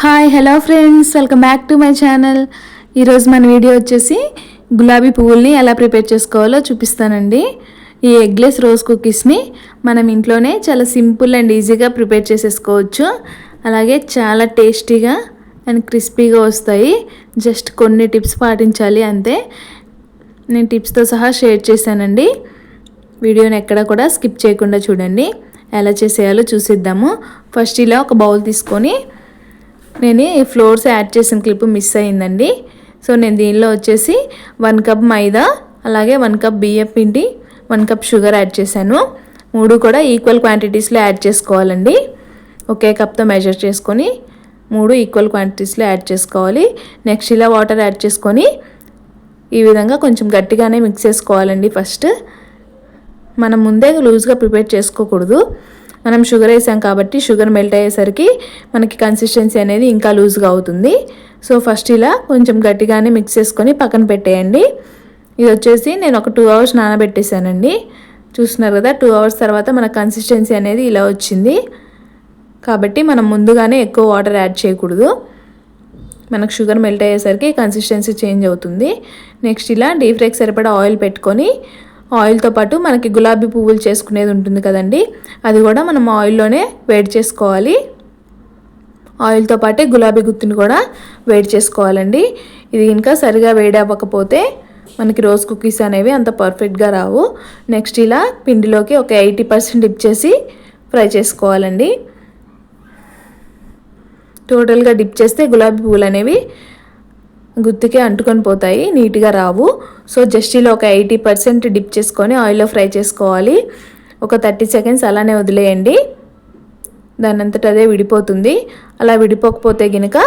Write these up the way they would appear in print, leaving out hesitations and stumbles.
Hi hello friends, welcome back to my channel. ఈరోజు మన video వచ్చేసి గులాబీ పువ్వుల్ని ఎలా ప్రిపేర్ చేసుకోవాలో చూపిస్తానండి. ఈ ఎగ్లెస్ రోజ్ కుకీస్ని మనం ఇంట్లోనే చాలా సింపుల్ అండ్ ఈజీగా ప్రిపేర్ చేసేసుకోవచ్చు. అలాగే చాలా టేస్టీగా అండ్ క్రిస్పీగా వస్తాయి. జస్ట్ కొన్ని టిప్స్ పాటించాలి అంతే. నేను టిప్స్తో సహా షేర్ చేశానండి. వీడియోని ఎక్కడ కూడా స్కిప్ చేయకుండా చూడండి. ఎలా చేసేయాలో చూసిద్దాము. ఫస్ట్ ఇలా ఒక బౌల్ తీసుకొని, నేను ఈ ఫ్లోర్స్ యాడ్ చేసిన క్లిప్ మిస్ అయిందండి. సో నేను దీనిలో వచ్చేసి 1 కప్ మైదా, అలాగే 1 కప్ బియ్యం పిండి, 1 కప్ షుగర్ యాడ్ చేశాను. 3 కూడా ఈక్వల్ క్వాంటిటీస్లో యాడ్ చేసుకోవాలండి. ఒకే కప్తో మెజర్ చేసుకొని 3 ఈక్వల్ క్వాంటిటీస్లో యాడ్ చేసుకోవాలి. నెక్స్ట్ ఇలా వాటర్ యాడ్ చేసుకొని ఈ విధంగా కొంచెం గట్టిగానే మిక్స్ చేసుకోవాలండి. ఫస్ట్ మనం ముందే లూజ్గా ప్రిపేర్ చేసుకోకూడదు. మనం షుగర్ వేసాం కాబట్టి షుగర్ మెల్ట్ అయ్యేసరికి మనకి కన్సిస్టెన్సీ అనేది ఇంకా లూజ్గా అవుతుంది. సో ఫస్ట్ ఇలా కొంచెం గట్టిగానే మిక్స్ చేసుకొని పక్కన పెట్టేయండి. ఇది వచ్చేసి నేను ఒక 2 అవర్స్ నానబెట్టేశానండి. చూస్తున్నారు కదా, 2 అవర్స్ తర్వాత మన కన్సిస్టెన్సీ అనేది ఇలా వచ్చింది. కాబట్టి మనం ముందుగానే ఎక్కువ వాటర్ యాడ్ చేయకూడదు. మనకు షుగర్ మెల్ట్ అయ్యేసరికి కన్సిస్టెన్సీ చేంజ్ అవుతుంది. నెక్స్ట్ ఇలా డీప్ ఫ్రైకి సరిపడా ఆయిల్ పెట్టుకొని, ఆయిల్తో పాటు మనకి గులాబీ పువ్వులు చేసుకునేది ఉంటుంది కదండి, అది కూడా మనం ఆయిల్లోనే వేడి చేసుకోవాలి. ఆయిల్తో పాటే గులాబీ గుత్తిని కూడా వేడి చేసుకోవాలండి. ఇది ఇంకా సరిగా వేడి అవ్వకపోతే మనకి రోజ్ కుకీస్ అనేవి అంత పర్ఫెక్ట్గా రావు. నెక్స్ట్ ఇలా పిండిలోకి ఒక 80% డిప్ చేసి ఫ్రై చేసుకోవాలండి. టోటల్గా డిప్ చేస్తే గులాబీ పువ్వులు అనేవి గుత్తికే అంటుకొని పోతాయి, నీట్గా రావు. సో జస్ట్ ఇలా ఒక 80% డిప్ చేసుకొని ఆయిల్లో ఫ్రై చేసుకోవాలి. ఒక 30 సెకండ్స్ అలానే వదిలేయండి. దాని అంతటా అదే విడిపోతుంది. అలా విడిపోకపోతే కనుక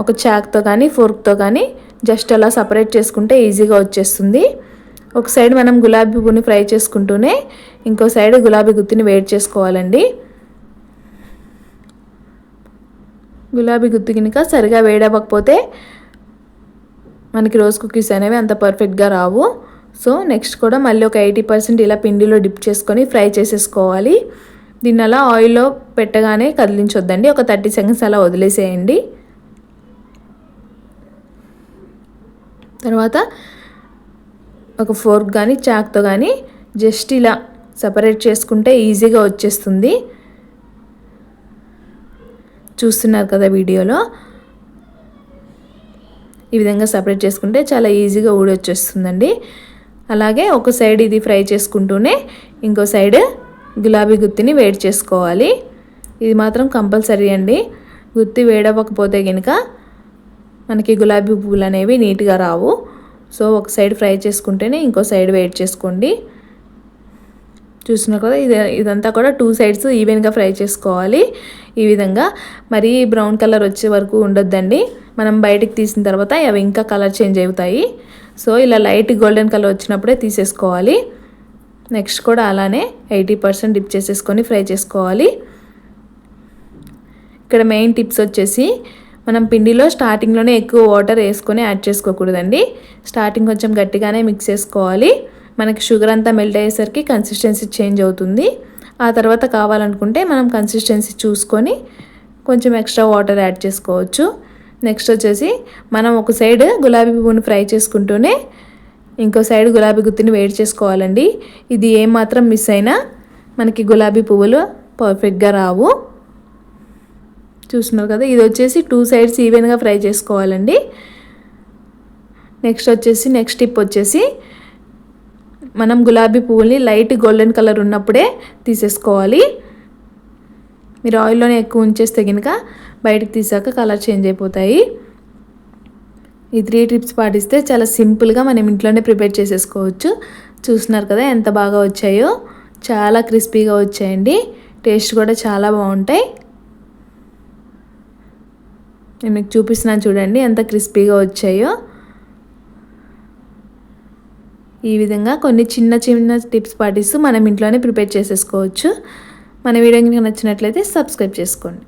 ఒక చాక్తో కానీ ఫోర్క్తో కానీ జస్ట్ అలా సపరేట్ చేసుకుంటే ఈజీగా వచ్చేస్తుంది. ఒక సైడ్ మనం గులాబీ పువ్వుని ఫ్రై చేసుకుంటూనే ఇంకో సైడ్ గులాబీ గుత్తిని వేడి చేసుకోవాలండి. గులాబీ గుత్తి కనుక సరిగా వేడవ్వకపోతే మనకి రోజ్ కుకీస్ అనేవి అంత పర్ఫెక్ట్గా రావు. సో నెక్స్ట్ కూడా మళ్ళీ ఒక 80% ఇలా పిండిలో డిప్ చేసుకొని ఫ్రై చేసేసుకోవాలి. దీన్ని అలా ఆయిల్లో పెట్టగానే కదిలించొద్దండి. ఒక 30 సెకండ్స్ అలా వదిలేసేయండి. తర్వాత ఒక ఫోర్క్ కానీ చాక్తో కానీ జస్ట్ ఇలా సపరేట్ చేసుకుంటే ఈజీగా వచ్చేస్తుంది. చూస్తున్నారు కదా వీడియోలో, ఈ విధంగా సపరేట్ చేసుకుంటే చాలా ఈజీగా ఊడొచ్చేస్తుందండి. అలాగే ఒక సైడ్ ఇది ఫ్రై చేసుకుంటూనే ఇంకో సైడ్ గులాబీ గుత్తిని వేడి చేసుకోవాలి. ఇది మాత్రం కంపల్సరీ అండి. గుత్తి వేడవ్వకపోతే కనుక మనకి గులాబీ పువ్వులు అనేవి నీట్గా రావు. సో ఒక సైడ్ ఫ్రై చేసుకుంటేనే ఇంకో సైడ్ వేడి చేసుకోండి. చూస్తున్నారు కదా, ఇదంతా కూడా 2 సైడ్స్ ఈవెన్గా ఫ్రై చేసుకోవాలి. ఈ విధంగా మరీ బ్రౌన్ కలర్ వచ్చే వరకు ఉండొద్దండి. మనం బయటికి తీసిన తర్వాత అవి ఇంకా కలర్ చేంజ్ అవుతాయి. సో ఇలా లైట్ గోల్డెన్ కలర్ వచ్చినప్పుడే తీసేసుకోవాలి. నెక్స్ట్ కూడా అలానే 80% డిప్ చేసేసుకొని ఫ్రై చేసుకోవాలి. ఇక్కడ మెయిన్ టిప్స్ వచ్చేసి మనం పిండిలో స్టార్టింగ్లోనే ఎక్కువ వాటర్ వేసుకొని యాడ్ చేసుకోకూడదండి. స్టార్టింగ్ కొంచెం గట్టిగానే మిక్స్ చేసుకోవాలి. మనకి షుగర్ అంతా మెల్ట్ అయ్యేసరికి కన్సిస్టెన్సీ చేంజ్ అవుతుంది. ఆ తర్వాత కావాలనుకుంటే మనం కన్సిస్టెన్సీ చూసుకొని కొంచెం ఎక్స్ట్రా వాటర్ యాడ్ చేసుకోవచ్చు. నెక్స్ట్ వచ్చేసి మనం ఒక సైడ్ గులాబీ పువ్వుని ఫ్రై చేసుకుంటూనే ఇంకో సైడ్ గులాబీ గుత్తిని వేడి చేసుకోవాలండి. ఇది ఏమాత్రం మిస్ అయినా మనకి గులాబీ పువ్వులు పర్ఫెక్ట్గా రావు. చూస్తున్నారు కదా, ఇది వచ్చేసి 2 సైడ్స్ ఈవెన్గా ఫ్రై చేసుకోవాలండి. నెక్స్ట్ టిప్ వచ్చేసి మనం గులాబీ పువ్వుల్ని లైట్ గోల్డెన్ కలర్ ఉన్నప్పుడే తీసేసుకోవాలి. మీరు ఆయిల్లోనే ఎక్కువ ఉంచేస్తే కనుక బయటకు తీసాక కలర్ చేంజ్ అయిపోతాయి. ఈ 3 టిప్స్ పాటిస్తే చాలా సింపుల్గా మనం ఇంట్లోనే ప్రిపేర్ చేసేసుకోవచ్చు. చూస్తున్నారు కదా ఎంత బాగా వచ్చాయో, చాలా క్రిస్పీగా వచ్చాయండి. టేస్ట్ కూడా చాలా బాగుంటాయి. నేను మీకు చూపిస్తున్నాను చూడండి ఎంత క్రిస్పీగా వచ్చాయో. ఈ విధంగా కొన్ని చిన్న చిన్న టిప్స్ పాటిస్తూ మనం ఇంట్లోనే ప్రిపేర్ చేసేసుకోవచ్చు. మన వీడియో కనుక నచ్చినట్లయితే సబ్స్క్రైబ్ చేసుకోండి.